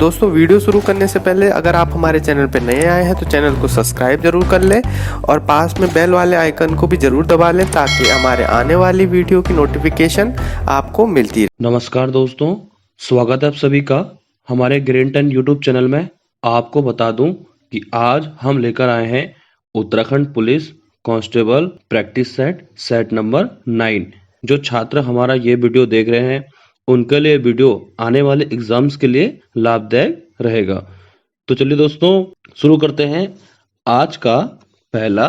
दोस्तों वीडियो शुरू करने से पहले अगर आप हमारे चैनल पर नए आए हैं तो चैनल को सब्सक्राइब जरूर कर लें और पास में बेल वाले आइकन को भी जरूर दबा लें ताकि हमारे आने वाली वीडियो की नोटिफिकेशन आपको मिलती रहे। नमस्कार दोस्तों, स्वागत है आप सभी का हमारे ग्रीन टन यूट्यूब चैनल में। आपको बता दूं कि आज हम लेकर आए हैं Uttarakhand police constable practice set number 9। जो छात्र हमारा ये वीडियो देख रहे हैं उनके लिए वीडियो आने वाले एग्जाम्स के लिए लाभदायक रहेगा। तो चलिए दोस्तों शुरू करते हैं। आज का पहला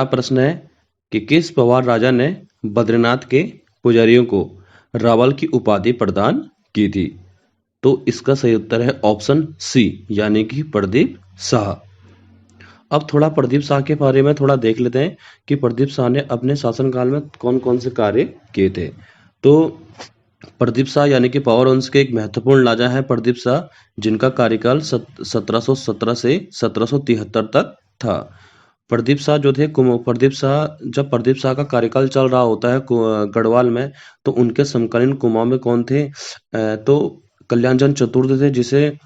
प्रश्न है कि किस पवार राजा ने बद्रीनाथ के पुजारियों को रावल की उपाधि प्रदान की थी? तो इसका सही उत्तर है ऑप्शन सी यानी कि प्रदीप शाह। अब थोड़ा प्रदीप शाह के बारे में थोड़ा देख लेते हैं कि प्रदीप शाह ने अपने शासनकाल में कौन कौन से कार्य किए थे। तो प्रदीप शाह यानी कि पवार वंश के एक महत्वपूर्ण राजा है प्रदीप शाह, जिनका कार्यकाल 1717 से 1773 तक था। प्रदीप शाह जो थे जब प्रदीप शाह का कार्यकाल चल रहा होता है गढ़वाल में, तो उनके समकालीन कुमाऊं में कौन थे? तो कल्याणचंद चतुर्थ थे, जिसे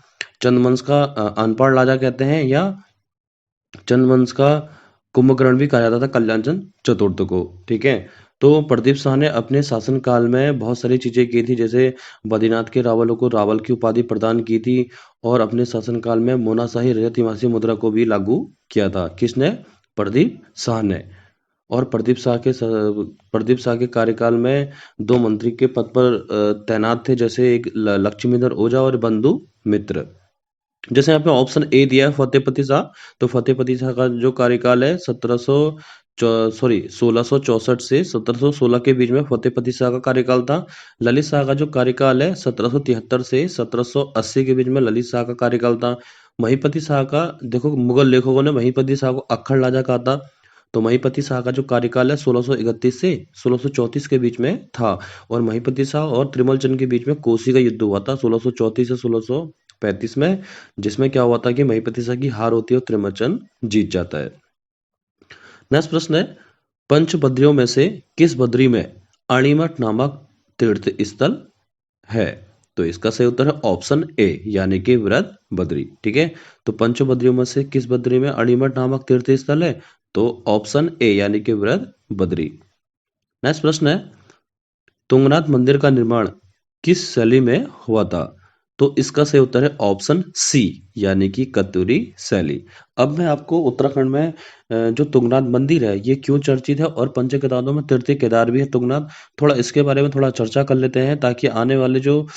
चंद्रवंश का अनपढ़ राजा कहते हैं या चंद्रवंश का कुंभकर्ण भी कहा जाता था कल्याणचंद चतुर्थ को। ठीक है, तो प्रदीप शाह ने अपने शासनकाल में बहुत सारी चीजें की थी, जैसे बद्रीनाथ के रावलों को रावल की उपाधि प्रदान की थी और अपने शासनकाल में मोनाशाही रजत तिमासी मुद्रा को भी लागू किया था। किसने? प्रदीप शाह ने। और प्रदीप शाह के कार्यकाल में 2 मंत्री के पद पर तैनात थे, जैसे एक लक्ष्मीधर ओझा और बंधु मित्र। जैसे यहाँ पे ऑप्शन ए दिया है फतेहपति शाह, तो फतेहपति शाह का जो कार्यकाल है 1664 से 1716 के बीच में फतेहपति शाह का कार्यकाल था। ललित शाह का जो कार्यकाल है 1773 से 1780 के बीच में ललित शाह का कार्यकाल था। महीपति शाह का, देखो मुगल लेखकों ने महीपति शाह को अक्खड़ राजा कहा था, तो महीपति शाह का जो कार्यकाल है 1631 से 1634 के बीच में था। और महीपति शाह और त्रिमल चंद के बीच में कोसी का युद्ध हुआ था 1634 से 1635 में, जिसमें क्या हुआ था कि महीपति शाह की हार होती है और त्रिमल चंद जीत जाता है। नेक्स्ट प्रश्न है, पंच बद्रियों में से किस बद्री में अणिमठ नामक तीर्थ स्थल है? तो इसका सही उत्तर है ऑप्शन ए यानी कि वृद्ध बद्री। ठीक है, तो पंच बद्रियों में से किस बद्री में अणिमठ नामक तीर्थ स्थल है? तो ऑप्शन ए यानी कि वृद्ध बद्री। नेक्स्ट प्रश्न है, तुंगनाथ मंदिर का निर्माण किस शैली में हुआ था? तो इसका सही उत्तर है ऑप्शन सी यानी कि कत्यूरी शैली। अब मैं आपको उत्तराखंड में जो तुंगनाथ मंदिर है ये क्यों चर्चित है और पंच केदारों में तीर्थ केदार भी है तुंगनाथ, थोड़ा इसके बारे में थोड़ा चर्चा कर लेते हैं, ताकि आने वाले जो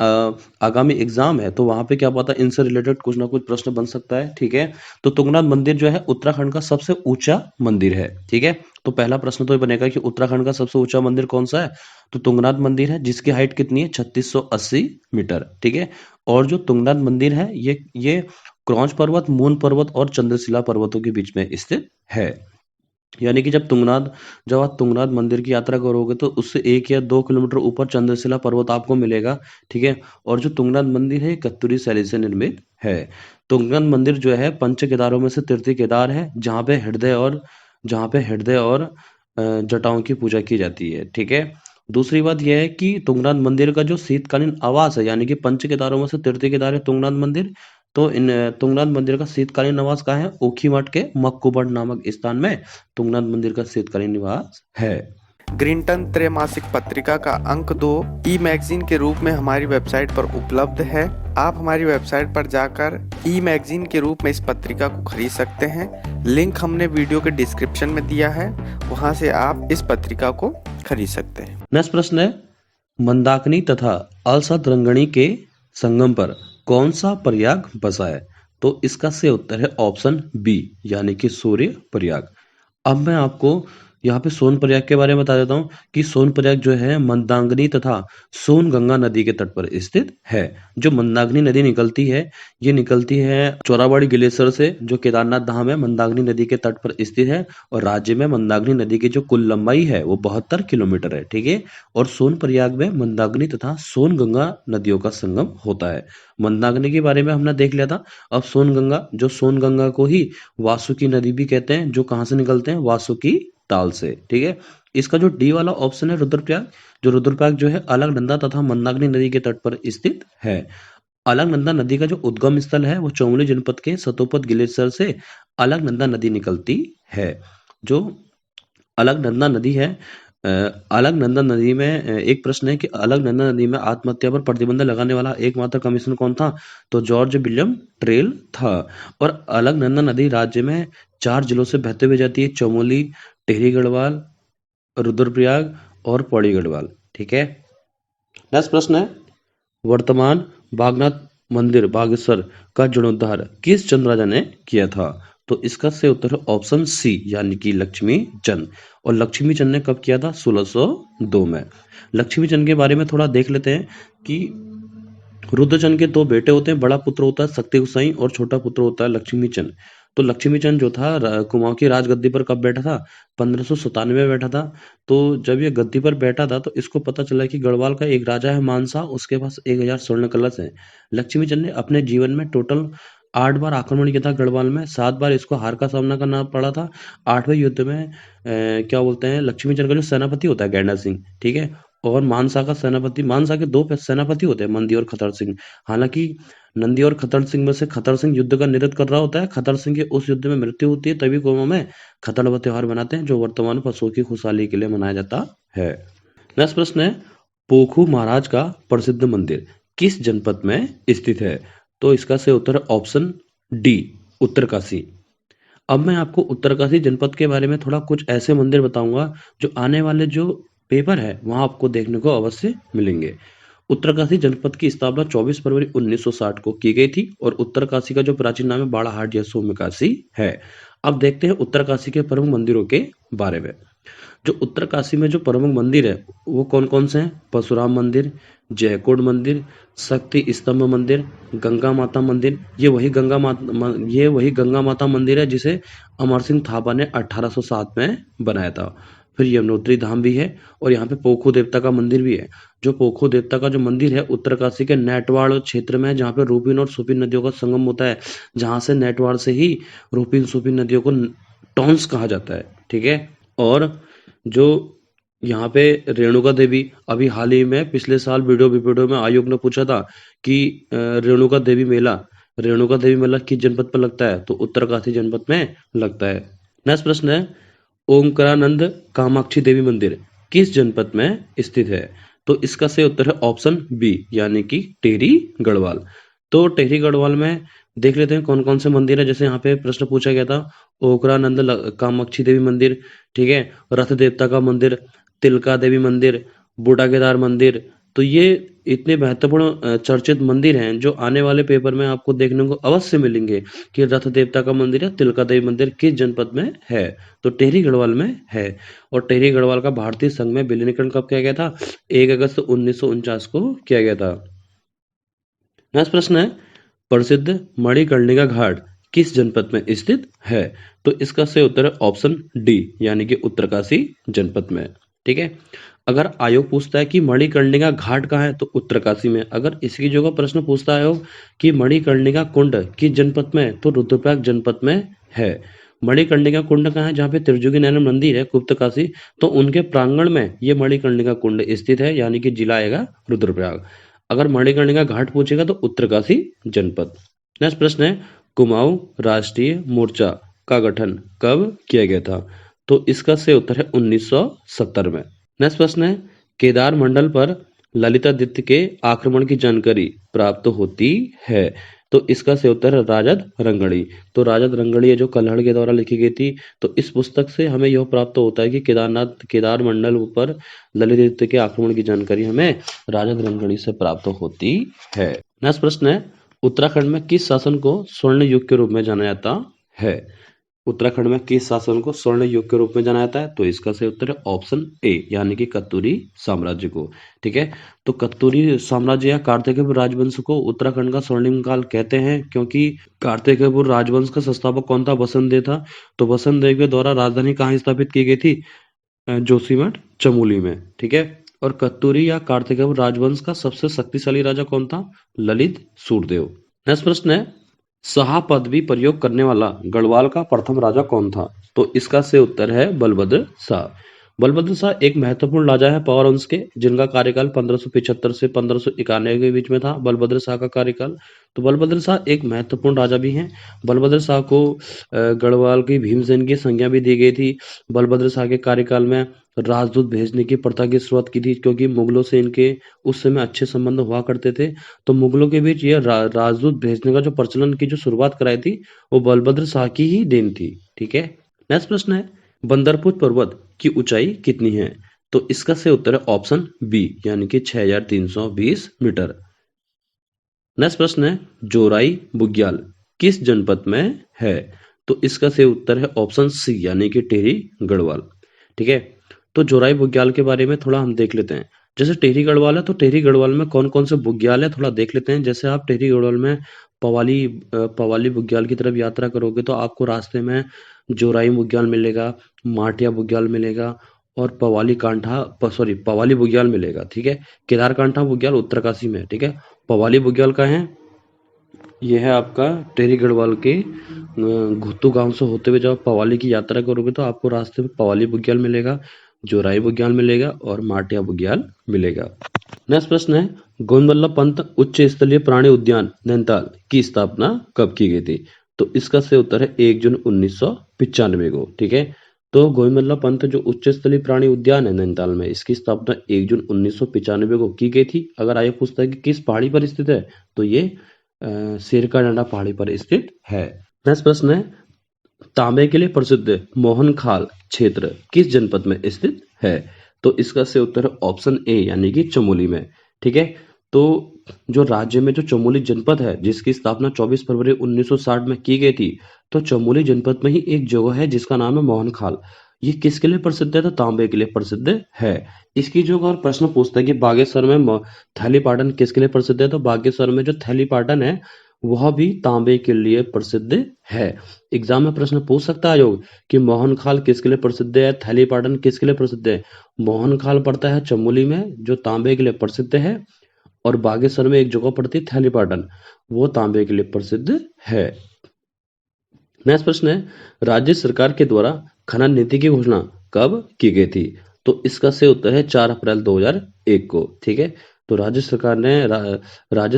आगामी एग्जाम है तो वहां पे क्या पता इनसे रिलेटेड कुछ ना कुछ प्रश्न बन सकता है। ठीक है, तो तुंगनाथ मंदिर जो है उत्तराखंड का सबसे ऊंचा मंदिर है। ठीक है, तो पहला प्रश्न तो ये बनेगा कि उत्तराखंड का सबसे ऊंचा मंदिर कौन सा है? तो तुंगनाथ मंदिर है, जिसकी हाइट कितनी है? 3680 मीटर। ठीक है, और जो तुंगनाथ मंदिर है ये क्रॉच पर्वत, मून पर्वत और चंद्रशिला पर्वतों के बीच में स्थित है। यानी कि जब आप तुंगनाथ मंदिर की यात्रा करोगे तो उससे 1 या 2 किलोमीटर ऊपर चंद्रशिला पर्वत आपको मिलेगा। ठीक है, और जो तुंगनाथ मंदिर है कत्यूरी शैली से निर्मित है। तुंगनाथ मंदिर जो है पंच केदारों में से तीर्थ केदार है, जहाँ पे हृदय और जटाओं की पूजा की जाती है। ठीक है, दूसरी बात यह है कि तुंगनाथ मंदिर का जो शीतकालीन आवास है, यानी कि पंच केदारों में से तीर्थ केदार है तुंगनाथ मंदिर, तो इन तुंगनाथ मंदिर का शीतकालीन निवास कहाँ है? ओखीमठ के मक्कुबड़ नामक स्थान में तुंगनाथ मंदिर का शीतकालीन निवास है। ग्रीन टन त्रैमासिक पत्रिका का अंक 2 ई मैगजीन के रूप में हमारी वेबसाइट पर उपलब्ध है। आप हमारी वेबसाइट पर जाकर ई मैगजीन के रूप में इस पत्रिका को खरीद सकते हैं। लिंक हमने वीडियो के डिस्क्रिप्शन में दिया है, वहां से आप इस पत्रिका को खरीद सकते हैं। नेक्स्ट प्रश्न है, मंदाकिनी तथा अलसतरंगिणी के संगम पर कौन सा प्रयाग बसा है? तो इसका सही उत्तर है ऑप्शन बी यानी कि सूर्य प्रयाग। अब मैं आपको यहाँ पे सोन प्रयाग के बारे में बता देता हूँ कि सोन प्रयाग जो है मंदाकिनी तथा सोन गंगा नदी के तट पर स्थित है। जो मंदाकिनी नदी निकलती है ये निकलती है चोराबाड़ी ग्लेशियर से, जो केदारनाथ धाम है मंदाकिनी नदी के तट पर स्थित है। और राज्य में मंदाकिनी नदी की जो कुल लंबाई है वो 72 किलोमीटर है। ठीक है, और सोन प्रयाग में मंदाकिनी तथा सोन गंगा नदियों का संगम होता है। मंदाकिनी के बारे में हमने देख लिया था। अब सोन गंगा को ही वासुकी नदी भी कहते हैं, जो कहाँ से निकलते हैं? वासुकी ताल से। ठीक है, इसका जो डी वाला ऑप्शन है रुद्रप्रयाग, जो रुद्रप्रयाग जो है अलकनंदा तथा मंदाकिनी नदी के तट पर स्थित है। अलकनंदा नदी का जो उद्गम स्थल है वो चमोली जनपद के सतोपत ग्लेशियर से अलकनंदा नदी निकलती है। जो अलकनंदा नदी है, अलकनंदा नदी में एक प्रश्न है कि अलकनंदा नदी में आत्महत्या पर प्रतिबंध लगाने वाला एकमात्र कमीशन कौन था? तो जॉर्ज विलियम ट्रेल था। और अलकनंदा नदी राज्य में 4 जिलों से बहते हुए जाती है, चमोली, टिहरी गढ़वाल, रुद्रप्रयाग और पौड़ी गढ़वाल। ठीक है। नेक्स्ट प्रश्न है, वर्तमान बागनाथ मंदिर बागेश्वर का जीर्णोद्धार किस चंद राजा ने किया था? तो इसका से उत्तर है ऑप्शन सी यानी कि लक्ष्मी चंद। और लक्ष्मी चंद ने कब किया था? 1602 में। लक्ष्मी चंद के बारे में थोड़ा देख लेते हैं कि रुद्रचंद के 2 बेटे होते हैं, बड़ा पुत्र होता है शक्ति गोसाई और छोटा पुत्र होता है लक्ष्मी चंद। तो लक्ष्मी चंद जो था कुमाऊं की राजगद्दी पर कब बैठा था? 1597 में बैठा था। तो जब ये गद्दी पर बैठा था तो इसको पता चला कि गढ़वाल का एक राजा है मानसा, उसके पास 1000 स्वर्ण कलश है। लक्ष्मी चंद ने अपने जीवन में टोटल 8 बार आक्रमण किया था गढ़वाल में, 7 बार इसको हार का सामना करना पड़ा था। 8वें युद्ध में क्या बोलते हैं, लक्ष्मी चंद का जो सेनापति होता है गैंडा सिंह, ठीक है, और मानसा का सेनापति, मानसा के 2 सेनापति होते हैं, नंदी और खतर सिंह। हालांकि नंदी और खतर सिंह में से खतर सिंह युद्ध का नेतृत्व कर रहा होता है, खतर सिंह की उस युद्ध में मृत्यु होती है, तभी कुमाऊं में खतड़वा त्योहार मनाते हैं जो वर्तमान पशुओं की खुशहाली के लिए मनाया जाता है। नेक्स्ट प्रश्न है, पोखू महाराज का प्रसिद्ध मंदिर किस जनपद में स्थित है? तो इसका सही उत्तर है ऑप्शन डी उत्तरकाशी। अब मैं आपको उत्तरकाशी जनपद के बारे में थोड़ा कुछ ऐसे मंदिर बताऊंगा जो आने वाले जो पेपर है वहां आपको देखने को अवश्य मिलेंगे। उत्तरकाशी जनपद की स्थापना 24 फरवरी 1960 को की गई थी और उत्तरकाशी का जो प्राचीन नाम है बाड़ाहाट या सौम्यकाशी है। अब देखते हैं उत्तरकाशी के प्रमुख मंदिरों के बारे में। जो उत्तरकाशी में जो प्रमुख मंदिर है वो कौन कौन से हैं? परशुराम मंदिर, जयकोट मंदिर, शक्ति स्तंभ मंदिर, गंगा माता मंदिर। ये वही गंगा माता मंदिर है जिसे अमर सिंह थापा ने 1807 में बनाया था। फिर यमुनोत्री धाम भी है और यहाँ पे पोखू देवता का मंदिर भी है। जो पोखू देवता का जो मंदिर है उत्तरकाशी के नेटवाड़ क्षेत्र में है, जहाँ पे रूपिन और सुपिन नदियों का संगम होता है, जहाँ से नेटवाड़ से ही रूपिन सुपिन नदियों को टॉन्स कहा जाता है। ठीक है। और जो यहाँ पे रेणुका देवी, अभी हाल ही में पिछले साल वीडियो में आयोग ने पूछा था कि रेणुका देवी मेला किस जनपद पर लगता है? तो उत्तरकाशी जनपद में लगता है। नेक्स्ट प्रश्न है, ओंकारानंद कामाक्षी देवी मंदिर किस जनपद में स्थित है? तो इसका सही उत्तर है ऑप्शन बी यानी कि टिहरी गढ़वाल। तो टिहरी गढ़वाल में देख लेते हैं कौन कौन से मंदिर है। जैसे यहाँ पे प्रश्न पूछा गया था, ओंकारानंद कामाक्षी देवी मंदिर, ठीक है, रथ देवता का मंदिर, तिलका देवी मंदिर, बूढ़ा केदार मंदिर। तो ये इतने महत्वपूर्ण चर्चित मंदिर हैं जो आने वाले पेपर में आपको देखने को अवश्य मिलेंगे कि रथ देवता का मंदिर या तिलका देवी मंदिर किस जनपद में है? तो टिहरी गढ़वाल में है। और टिहरी गढ़वाल का भारतीय संघ में विलीनीकरण कब किया गया था? 1 अगस्त 1949 को किया गया था। नेक्स्ट प्रश्न है, प्रसिद्ध मणिकर्णिका घाट किस जनपद में स्थित है? तो इसका सही उत्तर है ऑप्शन डी यानी कि उत्तरकाशी जनपद में। ठीक है। अगर आयोग पूछता है कि मणिकर्णिका घाट कहाँ है तो उत्तरकाशी में। अगर इसी जगह प्रश्न पूछता है आयोग कि मणिकर्णिका कुंड किस जनपद में है तो रुद्रप्रयाग जनपद में है। मणिकर्णिका कुंड कहाँ है? जहाँ पे त्रिजुगी नयन मंदिर है गुप्तकाशी, तो उनके प्रांगण में ये मणिकर्णिका कुंड स्थित है यानी कि जिला आएगा रुद्रप्रयाग। अगर मणिकर्णिका घाट पूछेगा तो उत्तरकाशी जनपद। नेक्स्ट प्रश्न है, कुमाऊं राष्ट्रीय मोर्चा का गठन कब किया गया था? तो इसका सही उत्तर है 1970 में। नेक्स्ट प्रश्न है, केदार मंडल पर ललितादित्य के आक्रमण की जानकारी प्राप्त होती है। तो इसका सही उत्तर है राजद रंगड़ी। तो राजद रंगड़ी है जो कल्हड़ के द्वारा लिखी गई थी। तो इस पुस्तक से हमें यह प्राप्त होता है कि केदार मंडल पर ललितादित्य के आक्रमण की जानकारी हमें राजद रंगड़ी से प्राप्त होती है। नेक्स्ट प्रश्न है, उत्तराखंड में किस शासन को स्वर्ण युग के रूप में जाना जाता है? उत्तराखंड में किस शासन को स्वर्ण युग के रूप में जाना जाता है? तो इसका सही उत्तर है ऑप्शन ए यानी कि कत्तूरी साम्राज्य को। ठीक है। तो कत्तूरी साम्राज्य या कार्तिकेयपुर राजवंश को उत्तराखंड का स्वर्णिम काल कहते हैं क्योंकि कार्तिकेयपुर राजवंश का संस्थापक कौन था? वसंत देव था। तो वसंत देव के द्वारा राजधानी कहाँ स्थापित की गई थी? जोशीमठ चमोली में। ठीक है। और कत्तूरी या कार्तिकेयपुर राजवंश का सबसे शक्तिशाली राजा कौन था? ललित सूर्यदेव। नेक्स्ट प्रश्न है, शाह पदवी प्रयोग करने वाला गढ़वाल का प्रथम राजा कौन था? तो इसका सही उत्तर है बलभद्र शाह। बलभद्र शाह एक महत्वपूर्ण राजा है पवार वंश के, जिनका कार्यकाल 1575 से 1591 के बीच में था। बलभद्र शाह का कार्यकाल, तो बलभद्र शाह एक महत्वपूर्ण राजा भी हैं। बलभद्र शाह को गढ़वाल की भीमसेन की संज्ञा भी दी गई थी। बलभद्र शाह के कार्यकाल में राजदूत भेजने की प्रथा की शुरुआत की थी, क्योंकि मुगलों से इनके उस समय अच्छे संबंध हुआ करते थे। तो मुगलों के बीच ये राजदूत भेजने का जो प्रचलन की जो शुरुआत कराई थी, वो बलभद्र शाह की ही देन थी। ठीक है, नेक्स्ट प्रश्न है, बंदरपुर पर्वत की ऊंचाई कितनी है? तो इसका सही उत्तर है ऑप्शन बी, यानी कि 6320 मीटर। नेक्स्ट प्रश्न है, जोराई बुग्याल किस जनपद में है? तो इसका सही उत्तर है ऑप्शन सी, यानी कि टिहरी गढ़वाल। ठीक है, तो जोराई बुग्याल के बारे में थोड़ा हम देख लेते हैं। जैसे टिहरी गढ़वाल है, तो टिहरी गढ़वाल में कौन कौन से बुग्याल है थोड़ा देख लेते हैं। जैसे आप टिहरी गढ़वाल में पवाली बुग्याल की तरफ यात्रा करोगे, तो आपको रास्ते में जोराई बुग्याल मिलेगा, माटिया बुग्याल मिलेगा और पवाली बुग्याल मिलेगा। ठीक है, केदारकांठा बुग्याल उत्तरकाशी में है। ठीक है, पवाली बुग्याल का है, यह है आपका टिहरी गढ़वाल के घुत्तू गांव से होते हुए जब आप पवाली की यात्रा करोगे, तो आपको रास्ते में पवाली बुग्याल मिलेगा, जोराई बुग्याल मिलेगा और माटिया बुग्याल मिलेगा। नेक्स्ट प्रश्न है, गोविंद बल्लभ पंत उच्च स्तरीय प्राणी उद्यान नैनीताल की स्थापना कब की गई थी? तो इसका सही उत्तर है 1 जून 1995 को। ठीक है, तो गोविंद बल्लभ पंत जो उच्च स्तरीय प्राणी उद्यान है नैनीताल में, इसकी स्थापना 1 जून 1995 को की गई थी। अगर आयोग पूछता है कि किस पहाड़ी पर स्थित है, तो ये सिरका डांडा पहाड़ी पर स्थित है। नेक्स्ट प्रश्न है, तांबे के लिए प्रसिद्ध मोहनखाल क्षेत्र किस जनपद में स्थित है? तो इसका सही उत्तर है ऑप्शन ए, यानी कि चमोली में। ठीक है, तो जो राज्य में जो चमोली जनपद है, जिसकी स्थापना 24 फरवरी 1960 में की गई थी, तो चमोली जनपद में ही एक जगह है जिसका नाम है मोहनखाल। ये किसके लिए प्रसिद्ध है? तो तांबे के लिए प्रसिद्ध है। इसकी जो अगर प्रश्न पूछता है कि बागेश्वर में थैली पाटन किसके लिए प्रसिद्ध है, तो बागेश्वर में जो थैली पाटन है वह भी तांबे के लिए प्रसिद्ध है। एग्जाम में प्रश्न पूछ सकता है आयोग कि मोहनखाल किसके लिए प्रसिद्ध है, थैली पाटन किसके लिए प्रसिद्ध है। मोहनखाल पड़ता है चमोली में, जो तांबे के लिए प्रसिद्ध है, और बागेश्वर में एक जगह पड़ती है थैली पाटन, वो तांबे के लिए प्रसिद्ध है। नेक्स्ट प्रश्न है, राज्य सरकार के द्वारा खनन नीति की घोषणा कब की गई थी? तो इसका सही उत्तर है 4 अप्रैल 2001 को। ठीक है, तो राज्य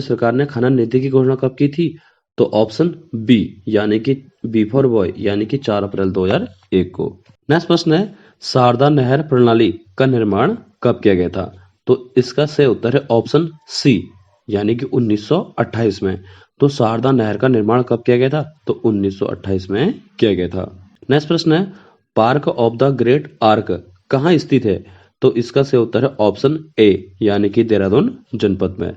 सरकार ने खनन नीति की घोषणा कब की थी? तो ऑप्शन बी, यानी कि बी फॉर बॉय, यानी कि 4 अप्रैल 2001 को। नेक्स्ट प्रश्न है, शारदा नहर प्रणाली का निर्माण कब किया गया था? तो इसका सही उत्तर है ऑप्शन सी, यानी कि 1928 में। तो शारदा नहर का निर्माण कब किया गया था? तो 1928 में किया गया था। नेक्स्ट प्रश्न है, park of the great arc कहाँ स्थित है? तो इसका सही उत्तर है ऑप्शन ए, यानी कि देहरादून जनपद में।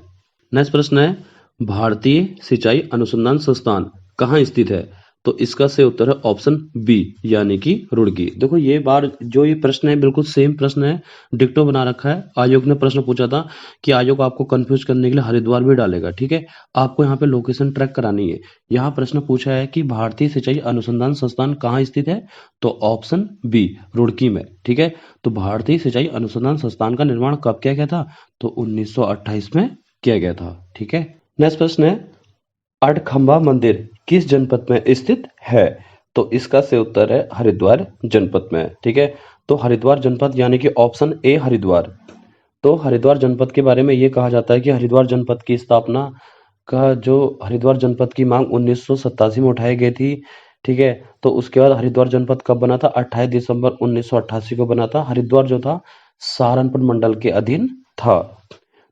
नेक्स्ट प्रश्न है, भारतीय सिंचाई अनुसंधान संस्थान कहाँ स्थित है? तो इसका सही उत्तर है ऑप्शन बी, यानी कि रुड़की। देखो ये बार जो ये प्रश्न है बिल्कुल सेम प्रश्न है, डिक्टो बना रखा है। आयोग ने प्रश्न पूछा था कि आयोग आपको कंफ्यूज करने के लिए हरिद्वार भी डालेगा। ठीक है, आपको यहाँ पे लोकेशन ट्रैक करानी है। यहाँ प्रश्न पूछा है कि भारतीय सिंचाई अनुसंधान संस्थान कहाँ स्थित है? तो ऑप्शन बी, रुड़की में। ठीक है, तो भारतीय सिंचाई अनुसंधान संस्थान का निर्माण कब किया गया था? तो 1928 में किया गया था। ठीक है, नेक्स्ट प्रश्न है, अड़खंबा मंदिर किस जनपद में स्थित है? तो इसका सही उत्तर है हरिद्वार जनपद में। ठीक है, तो हरिद्वार जनपद, यानी कि ऑप्शन ए हरिद्वार। तो हरिद्वार जनपद के बारे में ये कहा जाता है कि हरिद्वार जनपद की स्थापना का जो हरिद्वार जनपद की मांग 1987 में उठाई गई थी। ठीक है, तो उसके बाद हरिद्वार जनपद कब बना था? 28 दिसंबर 1988 को बना था। हरिद्वार जो था सहारनपुर मंडल के अधीन था।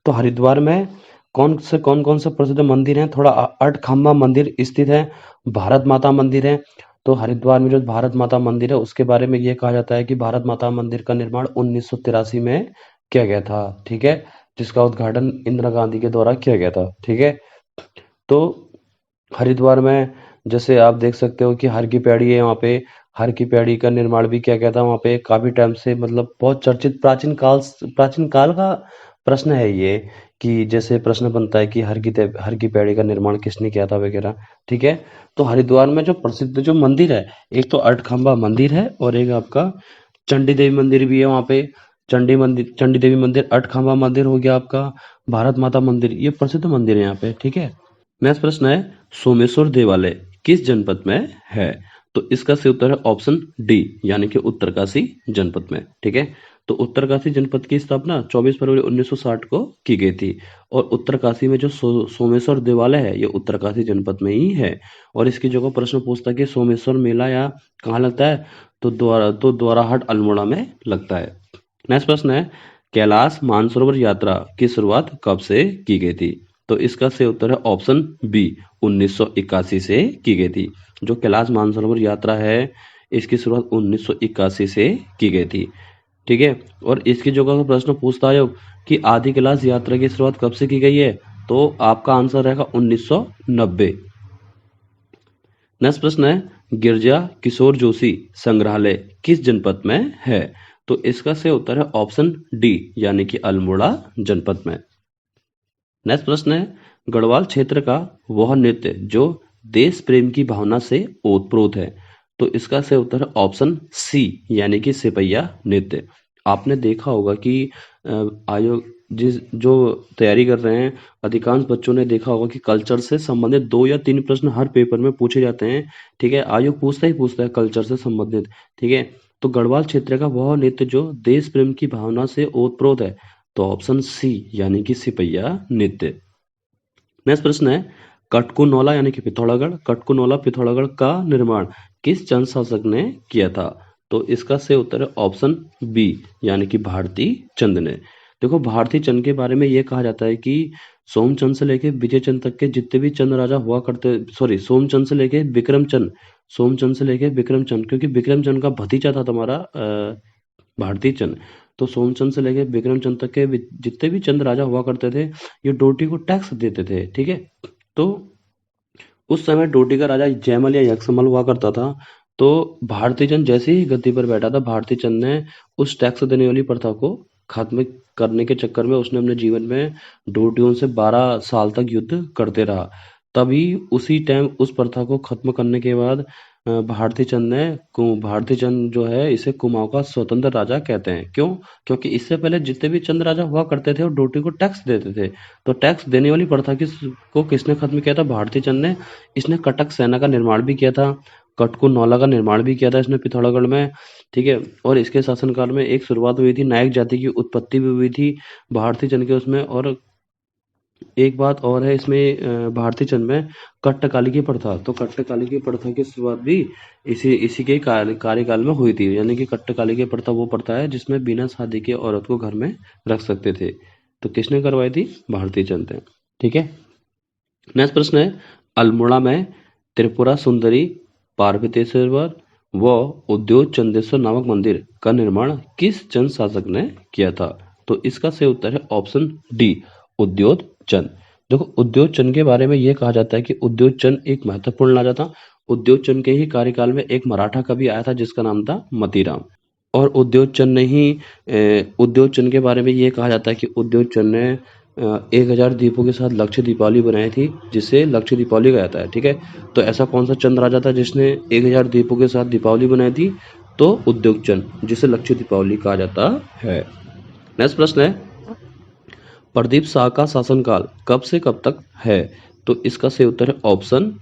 तो हरिद्वार में कौन से प्रसिद्ध मंदिर हैं? थोड़ा अड़खंबा मंदिर स्थित है, भारत माता मंदिर है। तो हरिद्वार में जो भारत माता मंदिर है उसके बारे में ये कहा जाता है कि भारत माता मंदिर का निर्माण 1983 में किया गया था। ठीक है, जिसका उद्घाटन इंदिरा गांधी के द्वारा किया गया था। ठीक है, तो हरिद्वार में जैसे आप देख सकते हो कि हर की पैड़ी है, वहाँ पे हर की पैड़ी का निर्माण भी किया गया था। वहाँ पे काफी टाइम से मतलब बहुत चर्चित प्राचीन काल का प्रश्न है ये, कि जैसे प्रश्न बनता है कि हर की पैड़ी का निर्माण किसने किया था वगैरह। ठीक है, तो हरिद्वार में जो प्रसिद्ध जो मंदिर है, एक तो अड़खंबा मंदिर है और एक आपका चंडी देवी मंदिर भी है। वहाँ पे चंडी देवी मंदिर, अड़खंबा मंदिर हो गया आपका, भारत माता मंदिर, ये प्रसिद्ध मंदिर है यहाँ पे। ठीक है, नेक्स्ट प्रश्न है, सोमेश्वर देवालय किस जनपद में है? तो इसका सही उत्तर है ऑप्शन डी यानी कि उत्तरकाशी जनपद में। ठीक है, तो उत्तरकाशी जनपद की स्थापना 24 फरवरी 1960 को की गई थी और उत्तरकाशी में जो सोमेश्वर देवालय है ये उत्तरकाशी जनपद में ही है। और इसकी जगह प्रश्न पूछता है कि सोमेश्वर मेला या कहाँ लगता है, तो द्वाराहाट अल्मोड़ा में लगता है। नेक्स्ट प्रश्न है कैलाश मानसरोवर यात्रा की शुरुआत कब से की गई थी, तो इसका सही उत्तर है ऑप्शन बी 1981 से की गई थी। जो कैलाश मानसरोवर यात्रा है इसकी शुरुआत 1981 से की गई थी। ठीक है, और इसकी जगह का प्रश्न पूछता है कि आदि कैलाश यात्रा की शुरुआत कब से की गई है, तो आपका आंसर रहेगा 1990। नेक्स्ट प्रश्न है गिरजा किशोर जोशी संग्रहालय किस जनपद में है, तो इसका सही उत्तर है ऑप्शन डी यानी कि अल्मोड़ा जनपद में। नेक्स्ट प्रश्न है गढ़वाल क्षेत्र का वह नृत्य जो देश प्रेम की भावना से ओतप्रोत है, तो इसका सही उत्तर है ऑप्शन सी यानी कि सिपहिया नृत्य। आपने देखा होगा कि आयोग जो तैयारी कर रहे हैं अधिकांश बच्चों ने देखा होगा कि कल्चर से संबंधित 2 या 3 प्रश्न हर पेपर में पूछे जाते हैं। ठीक है, आयोग पूछता है कल्चर से संबंधित। ठीक है, तो गढ़वाल क्षेत्र का वह नृत्य जो देश प्रेम की भावना से ओतप्रोत है, तो ऑप्शन सी यानी कि सिपहिया नृत्य। नेक्स्ट प्रश्न है कटकुनौला यानी कि पिथौरागढ़ का निर्माण किस चंद शासक ने किया था, तो इसका सही उत्तर है ऑप्शन बी यानी कि भारती चंद ने। देखो भारती चंद के बारे में यह कहा जाता है कि सोमचंद से लेके विजय चंद तक के जितने भी चंद राजा हुआ करते, सॉरी सोमचंद से लेके विक्रम चंद क्योंकि विक्रम चंद का भतीजा था तुम्हारा भारती चंद। तो सोमचंद से लेके विक्रम चंद तक के जितने भी चंद राजा हुआ करते थे ये डोटी को टैक्स देते थे। ठीक है, तो उस समय डोटी का राजा जयमल या यक्षमल हुआ करता था। तो भारती चंद जैसे ही गद्दी पर बैठा था भारती चंद ने उस टैक्स देने वाली प्रथा को खत्म करने के चक्कर में उसने अपने जीवन में डोटियों से 12 साल तक युद्ध करते रहा। तभी उसी टाइम उस प्रथा को खत्म करने के बाद भारती चंद जो है इसे कुमाऊं का स्वतंत्र राजा कहते हैं। क्यों? क्योंकि इससे पहले जितने भी चंद राजा हुआ करते थे वो डोटी को टैक्स देते थे। तो टैक्स देने वाली प्रथा को किसने खत्म किया था? भारती चंद ने। इसने कटक सेना का निर्माण भी किया था, कटकुनौला का निर्माण भी किया था इसने पिथौरागढ़ में। ठीक है, और इसके शासनकाल में एक शुरुआत हुई थी, नायक जाति की उत्पत्ति भी हुई थी भारती चंद के उसमें। और एक बात और है इसमें भारती चंद में कट्टकाली की प्रथा, तो कट्टकाली की प्रथा की शुरुआत भी इसी के कार्यकाल में हुई थी। यानी कि कट्टकाली की प्रथा वो प्रथा है जिसमें बिना शादी के औरत को घर में रख सकते थे। तो किसने करवाई थी? भारती चंद ने। ठीक है, नेक्स्ट प्रश्न है अल्मोड़ा में त्रिपुरा सुंदरी पार्वतीश्वर व उद्योग चंदेश्वर नामक मंदिर का निर्माण किस चंद शासक ने किया था? तो इसका सही उत्तर है ऑप्शन डी उद्योग चंद। देखो उद्योग चंद के बारे में यह कहा जाता है कि उद्योग चंद एक महत्वपूर्ण राजा था। उद्योग चंद के ही कार्यकाल में एक मराठा कवि आया था जिसका नाम था मतीराम। और उद्योग चंद के बारे में यह कहा जाता है कि उद्योग चंद ने 1000 दीपों के साथ लक्ष्य दीपावली बनाई थी जिसे लक्ष्य दीपावली कहा जाता है। ठीक है, तो ऐसा कौन सा चंद राजा था जिसने 1000 दीपों के साथ दीपावली बनाई थी? तो उद्योग चंद, जिसे लक्ष्य दीपावली कहा जाता है। नेक्स्ट प्रश्न है प्रदीप शाह का शासनकाल कब से कब तक है? तो इसका सही उत्तर है ऑप्शन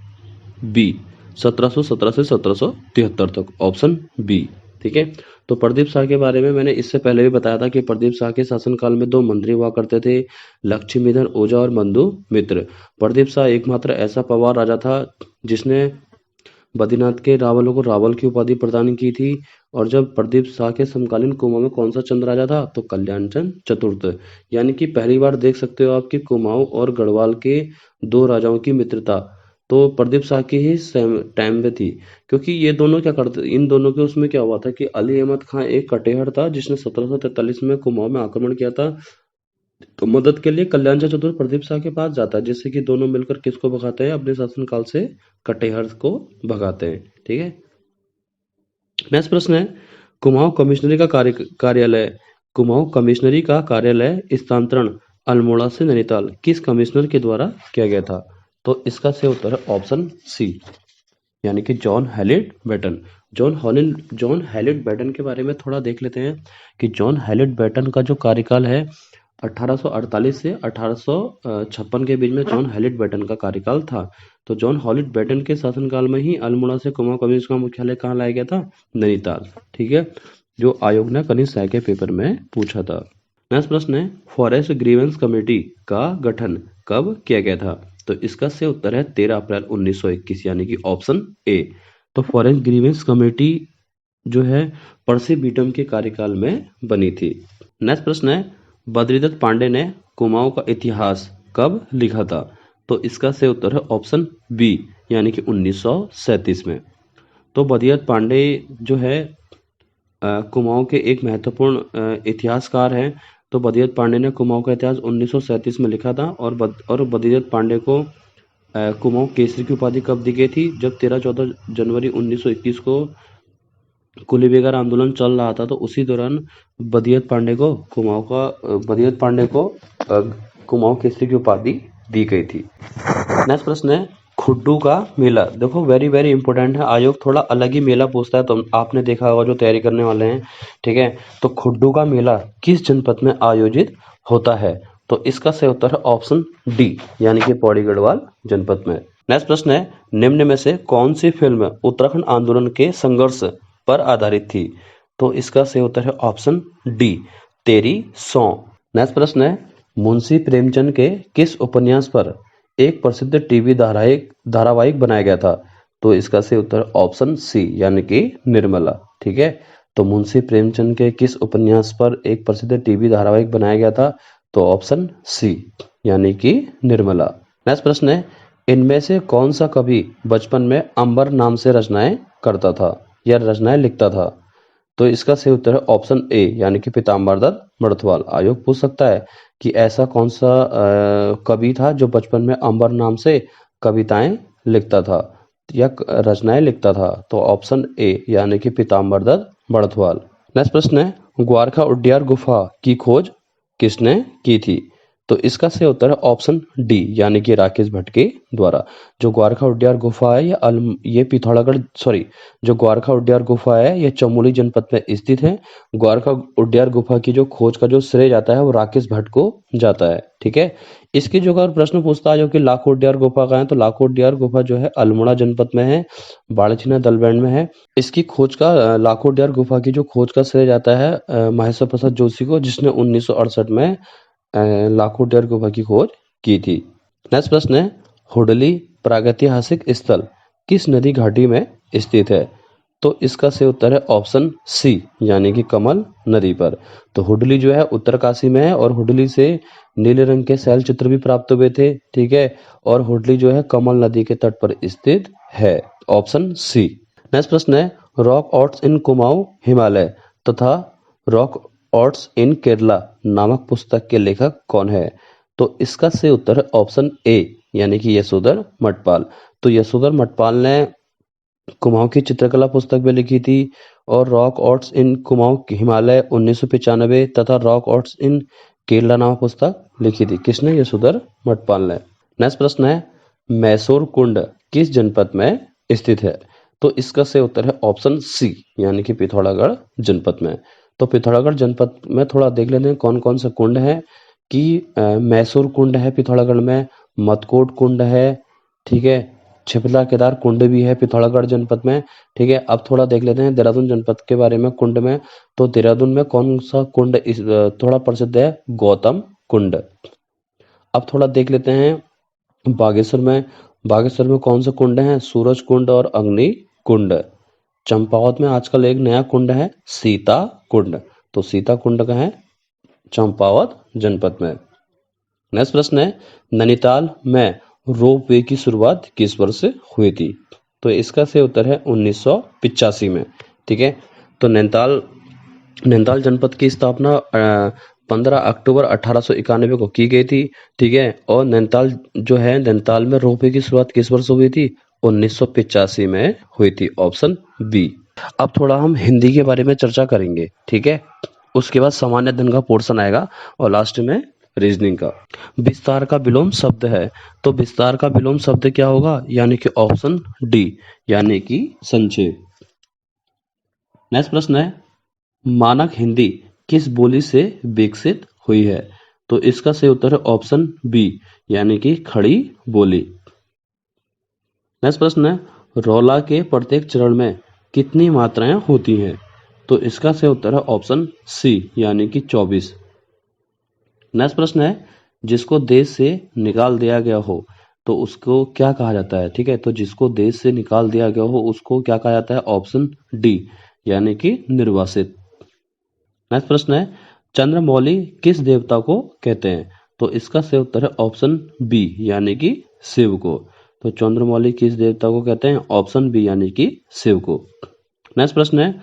बी 1717 से 1773 तक, ऑप्शन बी। ठीक है, तो प्रदीप शाह के बारे में मैंने इससे पहले भी बताया था कि प्रदीप शाह के शासनकाल में 2 मंत्री हुआ करते थे, लक्ष्मीधर ओझा और मंदू मित्र। प्रदीप शाह एकमात्र ऐसा पवार राजा था जिसने बद्रीनाथ के रावलों को रावल की उपाधि प्रदान की थी। और जब प्रदीप शाह के समकालीन कुमाऊं में कौन सा चंद राजा था? तो कल्याण चंद चतुर्थ। यानी कि पहली बार देख सकते हो आप कि कुमाऊं और गढ़वाल के 2 राजाओं की मित्रता तो प्रदीप शाह की ही टाइम में थी। क्योंकि ये दोनों क्या करते, इन दोनों के उसमें क्या हुआ था कि अली अहमद खां एक कटेहर था जिसने 1743 में कुमाऊं में आक्रमण किया था। तो मदद के लिए कल्याण चंद चतुर्थ प्रदीप शाह के पास जाता है जिससे कि दोनों मिलकर किसको भगाते हैं? अपने शासनकाल से कटेहर को भगाते हैं। ठीक है, नेक्स्ट प्रश्न है कुमाऊं कमिश्नरी का कार्यालय स्थानांतरण अल्मोड़ा से नैनीताल किस कमिश्नर के द्वारा किया गया था? तो इसका सही उत्तर है ऑप्शन सी यानी कि John Hallett Batten. John Hallett Batten के बारे में थोड़ा देख लेते हैं कि जॉन हैलेट बैटन का जो कार्यकाल है 1848 से 1856 के बीच में जॉन हैलिट बैटन का कार्यकाल था। तो जॉन हैलिट बैटन के शासनकाल में ही अल्मोड़ा से कुमाऊं कम्युनिस्ट का मुख्यालय कहाँ लाया गया था? नैनीताल। ठीक है, जो आयोग ने कनिष्ठ सहायक के पेपर में पूछा था। नेक्स्ट प्रश्न है, फॉरेस्ट ग्रीवेंस कमेटी का गठन कब किया गया था? तो इसका से उत्तर है 13 अप्रैल 1921 यानी कि ऑप्शन ए। तो फॉरेस्ट ग्रीवेंस कमेटी जो है पर्सी बीटम के कार्यकाल में बनी थी। नेक्स्ट प्रश्न है, बद्रीदत्त पांडे ने कुमाऊं का इतिहास कब लिखा था? तो इसका से उत्तर है ऑप्शन बी यानी कि 1937 में। तो बद्रीदत्त पांडे जो है कुमाऊं के एक महत्वपूर्ण इतिहासकार हैं। तो बद्रीदत्त पांडे ने कुमाऊं का इतिहास 1937 में लिखा था और बद्रीदत्त पांडे को कुमाऊं केसरी की उपाधि कब दी गई थी? जब 13-14 जनवरी 1921 को कुली बेगार आंदोलन चल रहा था, तो उसी दौरान बद्रीदत्त पांडे को कुमाऊं केसरी की उपाधि दी गई थी। नेक्स्ट प्रश्न है, खुड्डू का मेला। देखो वेरी वेरी इंपॉर्टेंट है, आयोग थोड़ा अलग ही मेला पूछता है, तो आपने देखा होगा जो तैयारी करने वाले हैं। ठीक है, तो खुड्डू का मेला किस जनपद में आयोजित होता है? तो इसका सही उत्तर है ऑप्शन डी यानी कि पौड़ी गढ़वाल जनपद में। नेक्स्ट प्रश्न है, निम्न में से कौन सी फिल्म उत्तराखंड आंदोलन के संघर्ष पर आधारित थी? तो इसका सही उत्तर है ऑप्शन डी, तेरी सौ। नेक्स्ट प्रश्न है, मुंशी प्रेमचंद के किस उपन्यास पर एक प्रसिद्ध टीवी धारावाहिक बनाया गया था? तो इसका सही उत्तर ऑप्शन सी यानी कि निर्मला। ठीक है, तो मुंशी प्रेमचंद के किस उपन्यास पर एक प्रसिद्ध टीवी धारावाहिक बनाया गया था? तो ऑप्शन सी यानी कि निर्मला। नेक्स्ट प्रश्न है, इनमें से कौन सा कवि बचपन में अंबर नाम से रचनाएं करता था या रचनाएं लिखता था? तो इसका सही उत्तर है ऑप्शन ए यानी कि पीताम्बर दत्त बड़थवाल। आयोग पूछ सकता है कि ऐसा कौन सा कवि था जो बचपन में अंबर नाम से कविताएं लिखता था या रचनाएं लिखता था? तो ऑप्शन ए यानी कि पीताम्बर दत्त बड़थवाल। नेक्स्ट प्रश्न है, ग्वारखा उड्डयन गुफा की खोज किसने की थी? तो इसका सही उत्तर है ऑप्शन डी यानी कि राकेश भट्ट के द्वारा। जो ग्वारखा उड्डयन गुफा है ये पिथौरागढ़ जो ग्वारखा उड्डयन गुफा है ये चमोली जनपद में स्थित है। ग्वारखा उड्डयन गुफा की जो खोज का जो श्रेय जाता है वो राकेश भट्ट को जाता है। ठीक है, इसकी जो अगर प्रश्न पूछता है जो कि लाखो उड्डयन गुफा का है, तो लाखो उड्डयन गुफा जो है अल्मोड़ा जनपद में है, बाड़ीछीना दलबैंड में है। इसकी खोज का लाखो उड्डयन गुफा की जो खोज का श्रेय जाता है महेश्वर प्रसाद जोशी को, जिसने 1968 में लाखो उड्डयन गुफा की खोज की थी। नेक्स्ट प्रश्न है, हुडली प्रागैतिहासिक स्थल किस नदी घाटी में स्थित है? तो इसका सही उत्तर है ऑप्शन सी यानी कि कमल नदी पर। तो हुडली जो है उत्तरकाशी में है और हुडली से नीले रंग के शैल चित्र भी प्राप्त हुए थे। ठीक है, और हुडली जो है कमल नदी के तट पर स्थित है, ऑप्शन सी। नेक्स्ट प्रश्न है, रॉक आर्ट्स इन कुमाऊं हिमालय तथा रॉक आर्ट्स इन केरला नामक पुस्तक के लेखक कौन है? तो इसका सही उत्तर है ऑप्शन ए यानी कि यशोधर मठपाल। तो यशोधर मठपाल ने कुमाऊं की चित्रकला पुस्तक भी लिखी थी और रॉक आर्ट्स इन कुमाऊं हिमालय 1995 तथा रॉक आर्ट्स इन केरला नामक पुस्तक लिखी थी। किसने? यशोधर मठपाल ने। नेक्स्ट प्रश्न है, मैसूर कुंड किस जनपद में स्थित है? तो इसका सही उत्तर है ऑप्शन सी यानी कि पिथौरागढ़ जनपद में। तो पिथौरागढ़ जनपद में थोड़ा देख लेते हैं कौन कौन सा कुंड है कि मैसूर कुंड है पिथौरागढ़ में, मतकोट कुंड है, ठीक है, छिपला केदार कुंड भी है पिथौरागढ़ जनपद में। ठीक है, अब थोड़ा देख लेते हैं देहरादून जनपद के बारे में कुंड में। तो देहरादून में कौन सा कुंड थोड़ा प्रसिद्ध है? गौतम कुंड। अब थोड़ा देख लेते हैं बागेश्वर में कौन से कुंड हैं? सूरज कुंड और अग्नि कुंड। चंपावत में आजकल एक नया कुंड है सीता कुंड। तो सीता कुंड का है चंपावत जनपद में। नेक्स्ट प्रश्न है, नैनीताल में रोप वे की शुरुआत किस वर्ष से हुई थी? तो इसका सही उत्तर है 1985 में। ठीक है, तो नैनीताल जनपद की स्थापना 15 अक्टूबर 1891 को की गई थी। ठीक है, और नैनीताल में रोप वे की शुरुआत किस वर्ष हुई थी? 1985 में हुई थी, ऑप्शन बी। अब थोड़ा हम हिंदी के बारे में चर्चा करेंगे। ठीक है, उसके बाद सामान्य अध्ययन का पोर्शन आएगा और लास्ट में रीजनिंग का। विस्तार का विलोम शब्द है, तो विस्तार का विलोम शब्द क्या होगा? यानी कि ऑप्शन डी यानी कि संक्षेप। नेक्स्ट प्रश्न है, मानक हिंदी किस बोली से विकसित हुई है? तो इसका सही उत्तर है ऑप्शन बी यानी कि खड़ी बोली। नेक्स्ट प्रश्न है रौला के प्रत्येक चरण में कितनी मात्राएं होती हैं? तो इसका सही उत्तर है ऑप्शन सी यानी कि 24। नेक्स्ट प्रश्न है जिसको देश से निकाल दिया गया हो तो उसको क्या कहा जाता है? ठीक है, तो जिसको देश से निकाल दिया गया हो उसको क्या कहा जाता है? ऑप्शन डी यानी कि निर्वासित। नेक्स्ट प्रश्न है चंद्रमौली किस देवता को कहते हैं? तो इसका सही उत्तर है ऑप्शन बी यानी कि शिव को। तो चंद्रमौली किस देवता को कहते हैं? ऑप्शन बी यानी कि शिव को। नेक्स्ट प्रश्न है